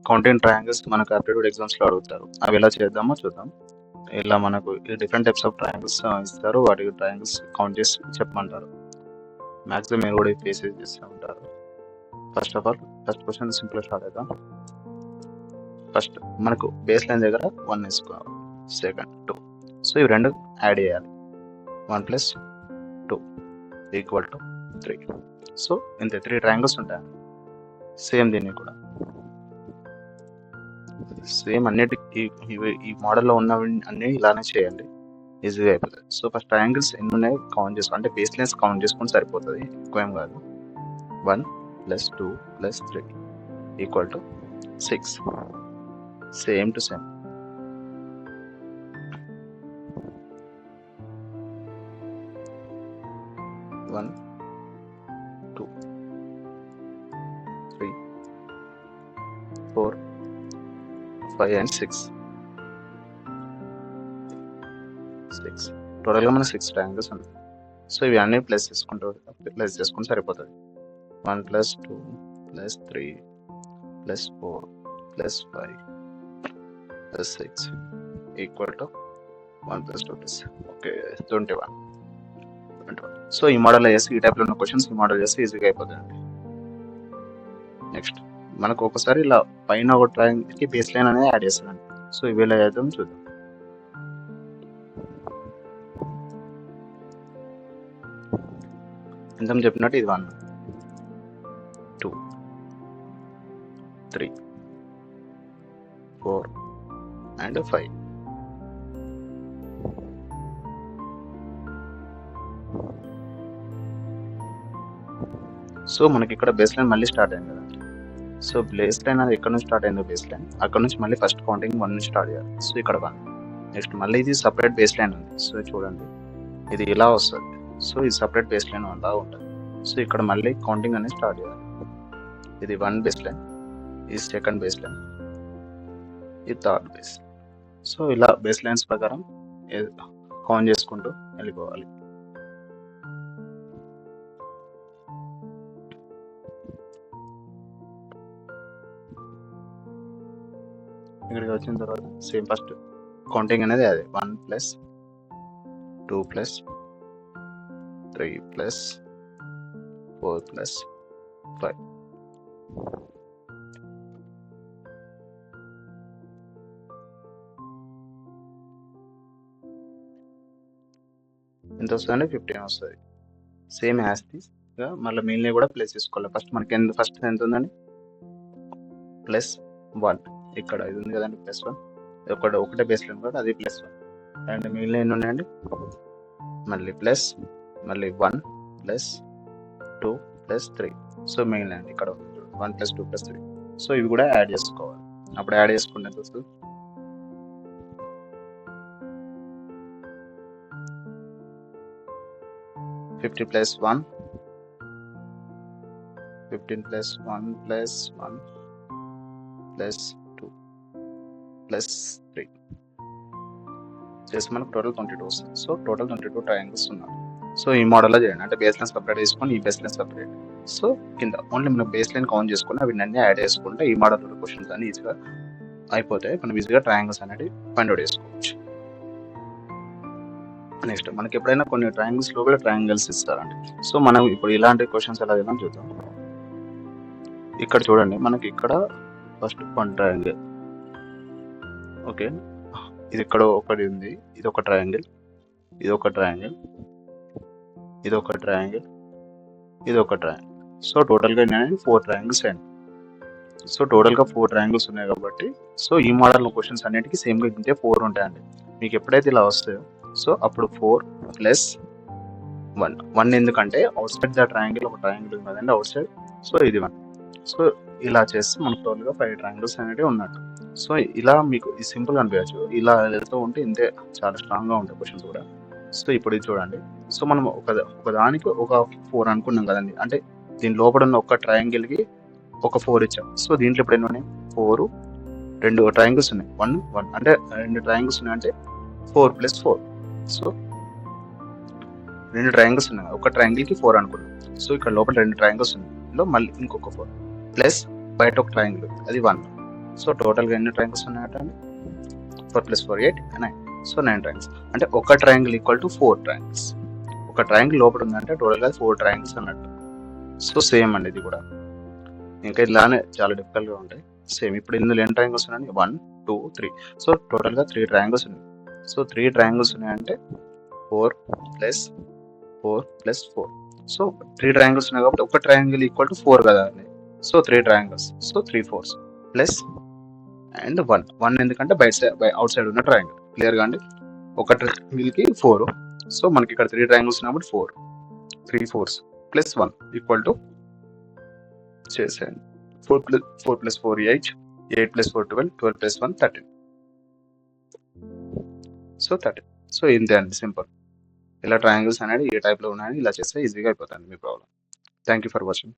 Counting triangles మనకు aptitude ఎగ్జామ్స్లో అడుగుతారు. అవి ఎలా చేద్దామో చూద్దాం. ఇలా మనకు డిఫరెంట్ టైప్స్ ఆఫ్ ట్రయాంగిల్స్ ఇస్తారు. వాటి ట్రయాంగిల్స్ కౌంట్ చేసి చెప్పమంటారు. మ్యాక్సిమం మీరు కూడా ఫేస్ చేస్తూ ఉంటారు. First of all first question simple start అవుతాం. ఫస్ట్ మనకు బేస్ లైన్ దగ్గర 1 వేసుకోవాలి, సెకండ్ 2. సో ఇవి రెండు యాడ్ చేయాలి. 1 + 2 = 3. సో ఇంత 3 ట్రయాంగిల్స్ ఉంటాయి. సేమ్ దీన్ని కూడా సేమ్ అన్నిటికీ ఈ మోడల్లో ఉన్నవి అన్నీ ఇలానే చేయండి, ఈజీగా అయిపోతుంది. సో ఫస్ట్ ట్రయాంగిల్స్ ఎన్ని ఉన్నాయో కౌంట్ చేసుకో, అంటే బేస్ లైన్స్ కౌంట్ చేసుకుంటే సరిపోతుంది, ఎక్కువ ఏం కాదు. 1 + 2 + 3 = 6. Same to same. One, 2, 3, 4, 5 and 6. టోటల్గా మన 6 ట్రయాంగిల్స్ ఉన్నాయి. సో ఇవి అన్నీ ప్లస్ చేసుకుంటే సరిపోతుంది. 1 + 2 + 3 + 4 + 5 + 6 = 1 + 2 + 21. సో ఈ మోడల్ చేసి ఈ టైప్లో ఉన్న క్వశ్చన్స్ ఈ మోడల్ చేస్తే ఈజీగా అయిపోతుందండి. నెక్స్ట్ మనకు ఒకసారి ఇలా పైన ఒక ట్రయాంగిల్కి బేస్ లైన్ అనేది యాడ్ చేస్తానండి. సో ఇవి ఎలా చేద్దాం చూద్దాం. ఇంత చెప్పినట్టు ఇది 1, 2, 3, 4 and 5. సో మనకి ఇక్కడ బేస్ లైన్ మళ్ళీ స్టార్ట్ అయింది కదండి. సో బేస్ లైన్ అనేది ఎక్కడ నుంచి స్టార్ట్ అయిందో బేస్ లైన్ అక్కడ నుంచి మళ్ళీ ఫస్ట్ కౌంటింగ్ 1 నుంచి స్టార్ట్ చేయాలి. సో ఇక్కడ 1. నెక్స్ట్ మళ్ళీ ఇది సపరేట్ బేస్ లైన్ ఉంది. సో చూడండి ఇది ఇలా వస్తుంది. సో ఇది సపరేట్ బేస్ లైన్ అలా ఉంటుంది. సో ఇక్కడ మళ్ళీ కౌంటింగ్ అనేది స్టార్ట్ చేయాలి. ఇది 1 బేస్ లైన్, ఇది సెకండ్ బేస్ లైన్, ఇది థర్డ్ బేస్. సో ఇలా బేస్ లైన్స్ ప్రకారం కౌంట్ చేసుకుంటూ వెళ్ళిపోవాలి. ఇక్కడికి వచ్చిన తర్వాత సేమ్ ఫస్ట్ కౌంటింగ్ అనేది అదే 1 + 2 + 3 + 4 + 5. ఎంత వస్తుందంటే 15 వస్తుంది. సేమ్ యాజ్ గా మళ్ళీ మిగిలినవి కూడా ప్లేస్ చేసుకోవాలి. ఫస్ట్ మనకి ఫస్ట్ ఎంత ఉందండి +1. ఇక్కడ ఇది ఉంది కదండి +1. ఒకటే బేస్ లైన్ కూడా అది +1. అండ్ మిగిలిన ఎన్ని ఉన్నాయండి మళ్ళీ ప్లస్, మళ్ళీ 1 + 2 + 3. సో మిగిలిన ఇక్కడ 1 + 2 + 3. సో ఇవి కూడా యాడ్ చేసుకోవాలి. అప్పుడు యాడ్ చేసుకుంటే ఎంత వస్తుంది 50 + 1, 15 + 1 + 1 + 2 + 3 చేసి మనకు టోటల్ 22 వస్తుంది. సో టోటల్ 22 ట్రయాంగిల్స్ ఉన్నాయి. సో ఈ మోడల్లో చేయండి, అంటే బేస్ లైన్ సపరేట్ చేసుకొని ఈ బేస్ లైన్ సపరేట్. సో కింద ఓన్లీ మనం బేస్ లైన్ కౌంట్ చేసుకుని అవి అన్నీ యాడ్ చేసుకుంటే ఈ మోడల్ క్వశ్చన్స్ అన్ని ఈజీగా అయిపోతాయి. మనం ఈజీగా ట్రయాంగిల్స్ అనేది ఫైండ్ అవుట్ చేసుకోవచ్చు. నెక్స్ట్ మనకి ఎప్పుడైనా కొన్ని ట్రయాంగిల్స్ లో కూడా ట్రయాంగిల్స్ ఇస్తారండి. సో మనం ఇప్పుడు ఇలాంటి క్వశ్చన్స్ ఎలా చేద్దాం చూద్దాం. ఇక్కడ చూడండి మనకి ఇక్కడ ఫస్ట్ 1 ట్రయాంగిల్, ఓకే, ఇది ఇక్కడ ఒకటి ఉంది, ఇది ఒక ట్రయాంగిల్, ఇది ఒక ట్రయాంగిల్, ఇది ఒక ట్రయాంగిల్, ఇది ఒక ట్రయాంగిల్. సో టోటల్గా 4 ట్రయాంగిల్స్ అయ్యాయి. సో టోటల్గా 4 ట్రయాంగిల్స్ ఉన్నాయి కాబట్టి సో ఈ మోడల్ క్వశ్చన్స్ అన్నిటికీ సేమ్గా ఇంతే 4 ఉంటాయండి. మీకు ఎప్పుడైతే ఇలా వస్తాయో సో అప్పుడు 4 + 1 ఎందుకంటే అవుట్ సైడ్ ద ట్రయాంగిల్ ఒక ట్రయాంగిల్ ఉంది కదండి అవుట్ సైడ్. సో ఇది 1. సో ఇలా చేస్తే మనకు టోటల్గా 5 ట్రయాంగిల్స్ అనేవి ఉన్నట్టు. సో ఇలా మీకు ఇది సింపుల్ అనిపించచ్చు, ఇలా వెళ్తూ ఉంటే ఇంతే చాలా స్ట్రాంగ్గా ఉంటాయి క్వశ్చన్స్ కూడా. సో ఇప్పుడు ఇది చూడండి. సో మనం ఒక దానికి ఒక 4 అనుకున్నాం కదండి, అంటే దీని లోపల ఉన్న ఒక ట్రయాంగిల్కి ఒక 4 ఇచ్చాం. సో దీంట్లో ఇప్పుడు ఎన్ని ఉన్నాయి 4, 2 ట్రయాంగిల్స్ ఉన్నాయి 1, 1 అంటే 2 ట్రయాంగిల్స్ ఉన్నాయి అంటే 4 + 4. సో 2 ట్రయాంగిల్స్ ఉన్నాయి, ఒక ట్రయాంగిల్కి 4 అనుకున్నాం. సో ఇక్కడ లోపల 2 ట్రయాంగిల్స్ ఉన్నాయి, మళ్ళీ ఇంకొక 4 ప్లస్ బయట ఒక ట్రయాంగిల్ అది 1. సో టోటల్గా ఎన్ని ట్రయాంగిల్స్ ఉన్నాయట అండి? 4 + 4 8 9. So 9 triangles. అంటే ఒక ట్రయాంగిల్ ఈక్వల్ టు 4 ట్రయాంగిల్స్. ఒక ట్రయాంగిల్ లోపల ఉందంటే టోటల్గా 4 ట్రయాంగిల్స్ అన్నట్టు. సో సేమ్ అండి ఇది కూడా. ఇంకా ఇలానే చాలా డిఫికల్ట్గా ఉంటాయి. సేమ్ ఇప్పుడు ఇందులో ఎన్ని ట్రయాంగిల్స్ ఉన్నాయి? 1 2 3. సో టోటల్గా 3 ట్రయాంగిల్స్ ఉన్నాయి. సో 3 ట్రయాంగిల్స్ ఉన్నాయంటే 4 + 4 + 4. సో 3 ట్రయాంగిల్స్ ఉన్నాయి కాబట్టి ఒక ట్రయాంగిల్ ఈక్వల్ టు 4 కదా అండి. So 3 triangles. So 3 4s plus and 1 ఎందుకంటే అవుట్ సైడ్ ఉన్న ట్రయాంగిల్. క్లియర్గా అండి? ఒక ట్రయాంగిల్కి 4. సో మనకి ఇక్కడ 3 ట్రయాంగిల్స్ ఉన్నప్పుడు 4 3 4s ప్లస్ 1 ఈక్వల్ టు చేసేయండి. 4 + 4 8 8 + 4 12 12 + 1 13. సో 13. సో ఇంతే అండి, సింపుల్. ఇలా ట్రయాంగిల్స్ అనేది ఏ టైప్లో ఉన్నాయని ఇలా చేస్తే ఈజీగా అయిపోతుంది మీ problem. Thank you for watching.